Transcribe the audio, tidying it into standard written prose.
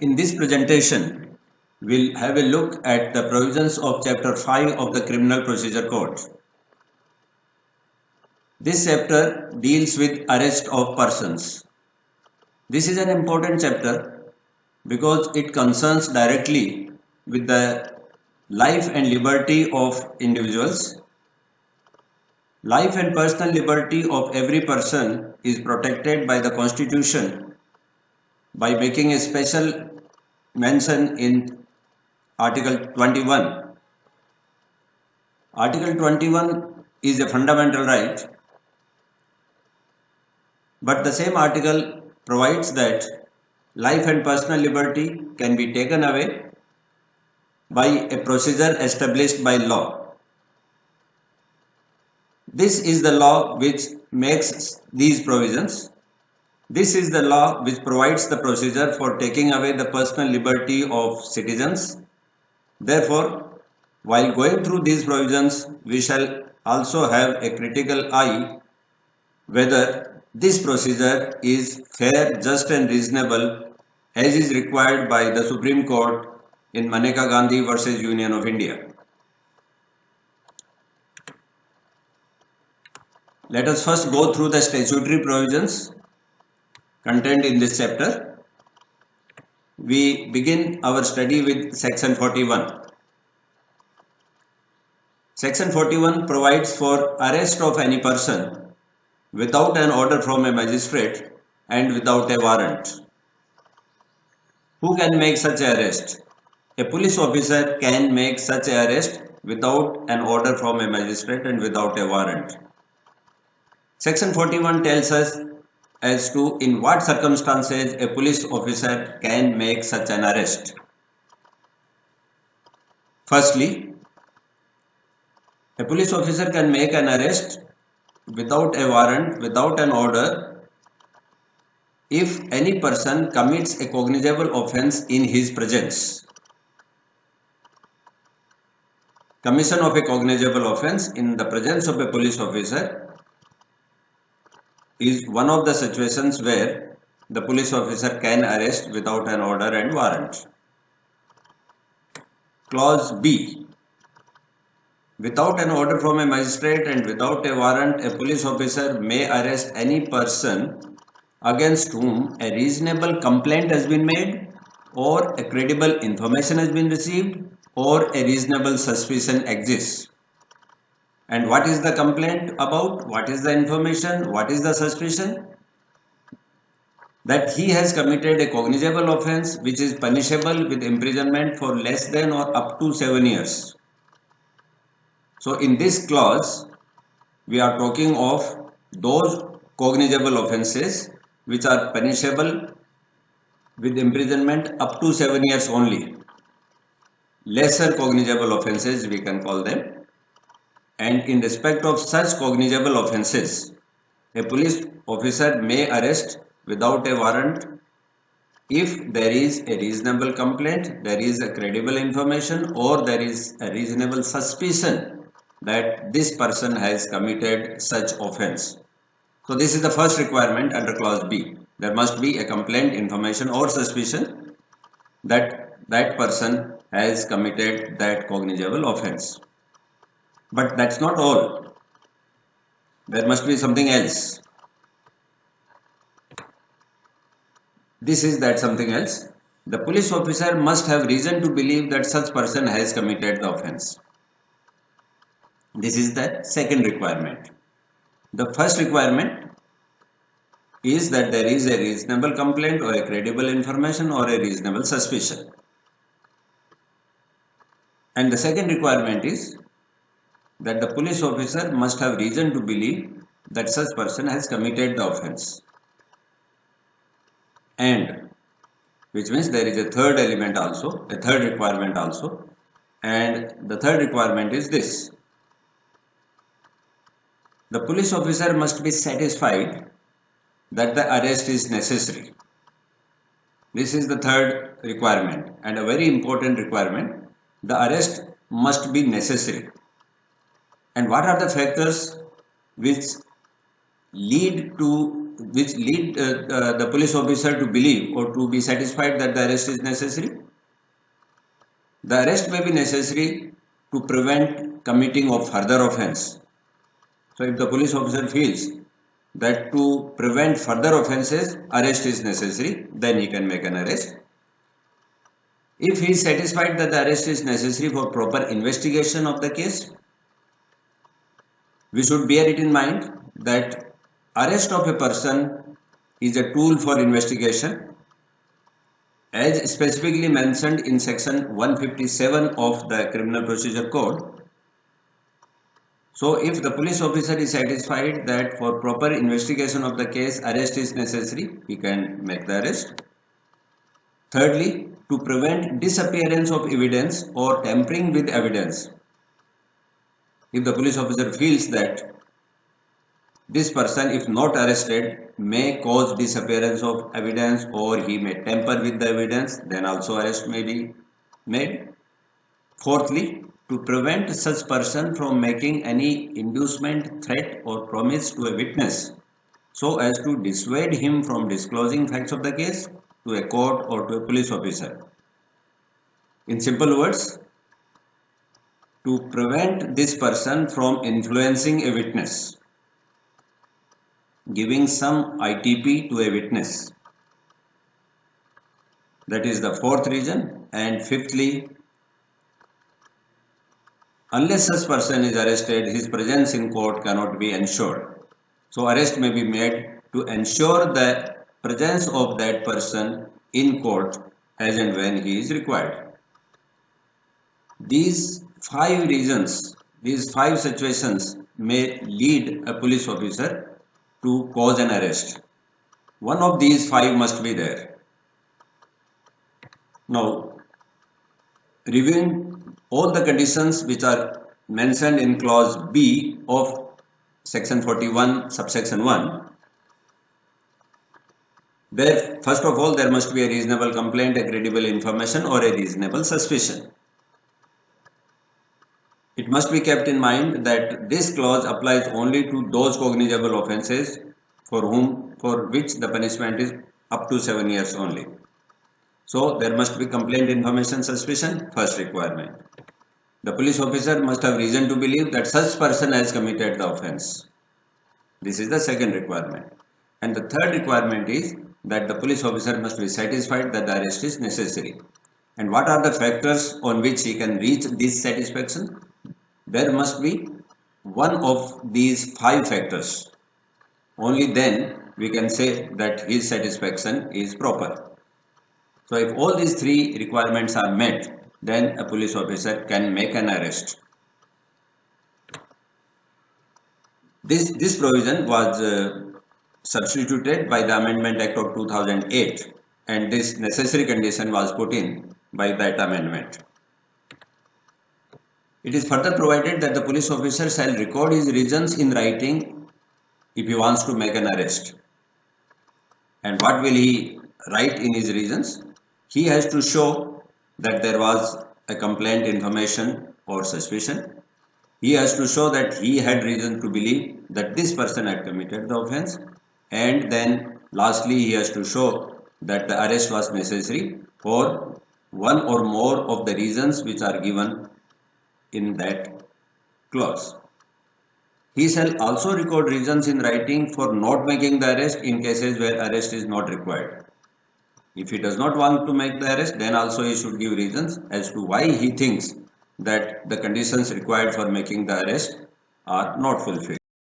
In this presentation, we'll have a look at the provisions of Chapter 5 of the Criminal Procedure Code. This chapter deals with arrest of persons. This is an important chapter because it concerns directly with the life and liberty of individuals. Life and personal liberty of every person is protected by the Constitution by making a special mention in Article 21. Article 21 is a fundamental right, but the same article provides that life and personal liberty can be taken away by a procedure established by law. This is the law which makes these provisions. This is the law which provides the procedure for taking away the personal liberty of citizens. Therefore, while going through these provisions, we shall also have a critical eye whether this procedure is fair, just and reasonable as is required by the Supreme Court in Maneka Gandhi versus Union of India. Let us first go through the statutory provisions contained in this chapter. We begin our study with Section 41. Section 41 provides for arrest of any person without an order from a magistrate and without a warrant. Who can make such an arrest? A police officer can make such an arrest without an order from a magistrate and without a warrant. Section 41 tells us as to in what circumstances a police officer can make such an arrest. Firstly, a police officer can make an arrest without a warrant, without an order, if any person commits a cognizable offence in his presence. Commission of a cognizable offence in the presence of a police officer is one of the situations where the police officer can arrest without an order and warrant. Clause B. Without an order from a magistrate and without a warrant, a police officer may arrest any person against whom a reasonable complaint has been made, or a credible information has been received, or a reasonable suspicion exists. And what is the complaint about? What is the information? What is the suspicion? That he has committed a cognizable offence which is punishable with imprisonment for less than or up to 7 years. So in this clause, we are talking of those cognizable offences which are punishable with imprisonment up to 7 years only. Lesser cognizable offences we can call them. And in respect of such cognizable offences, a police officer may arrest without a warrant if there is a reasonable complaint, there is a credible information, or there is a reasonable suspicion that this person has committed such offence. So this is the first requirement under clause B. There must be a complaint, information, or suspicion that that person has committed that cognizable offence. But that's not all. There must be something else. This is that something else. The police officer must have reason to believe that such person has committed the offence. This is the second requirement. The first requirement is that there is a reasonable complaint or a credible information or a reasonable suspicion. And the second requirement is that the police officer must have reason to believe that such person has committed the offence. And which means there is a third element also, a third requirement also. And the third requirement is this. The police officer must be satisfied that the arrest is necessary. This is the third requirement, and a very important requirement. The arrest must be necessary. And what are the factors which lead to which lead the police officer to believe or to be satisfied that the arrest is necessary? The arrest may be necessary to prevent committing of further offence. So if the police officer feels that to prevent further offences arrest is necessary, then he can make an arrest. If he is satisfied that the arrest is necessary for proper investigation of the case, we should bear it in mind that arrest of a person is a tool for investigation as specifically mentioned in section 157 of the Criminal Procedure Code. So if the police officer is satisfied that for proper investigation of the case arrest is necessary, he can make the arrest. Thirdly, to prevent disappearance of evidence or tampering with evidence. If the police officer feels that this person, if not arrested, may cause disappearance of evidence or he may tamper with the evidence, then also arrest may be made. Fourthly, to prevent such person from making any inducement, threat or promise to a witness so as to dissuade him from disclosing facts of the case to a court or to a police officer. In simple words, to prevent this person from influencing a witness, giving some ITP to a witness. That is the fourth reason. And fifthly, unless such person is arrested, his presence in court cannot be ensured. So arrest may be made to ensure the presence of that person in court as and when he is required. These 5 reasons, these 5 situations may lead a police officer to cause an arrest. One of these 5 must be there. Now, reviewing all the conditions which are mentioned in clause B of section 41 subsection 1, there first of all there must be a reasonable complaint, a credible information or a reasonable suspicion. It must be kept in mind that this clause applies only to those cognizable offences for which the punishment is up to 7 years only. So there must be complaint, information, suspicion, first requirement. The police officer must have reason to believe that such person has committed the offence. This is the second requirement. And the third requirement is that the police officer must be satisfied that the arrest is necessary. And what are the factors on which he can reach this satisfaction? There must be one of these 5 factors. Only then we can say that his satisfaction is proper. So if all these 3 requirements are met, then a police officer can make an arrest. This provision was substituted by the Amendment Act of 2008, and this necessary condition was put in by that amendment. It is further provided that the police officer shall record his reasons in writing if he wants to make an arrest. And what will he write in his reasons? He has to show that there was a complaint, information or suspicion. He has to show that he had reason to believe that this person had committed the offence. And then lastly, he has to show that the arrest was necessary for one or more of the reasons which are given in that clause. He shall also record reasons in writing for not making the arrest in cases where arrest is not required. If he does not want to make the arrest, then also he should give reasons as to why he thinks that the conditions required for making the arrest are not fulfilled.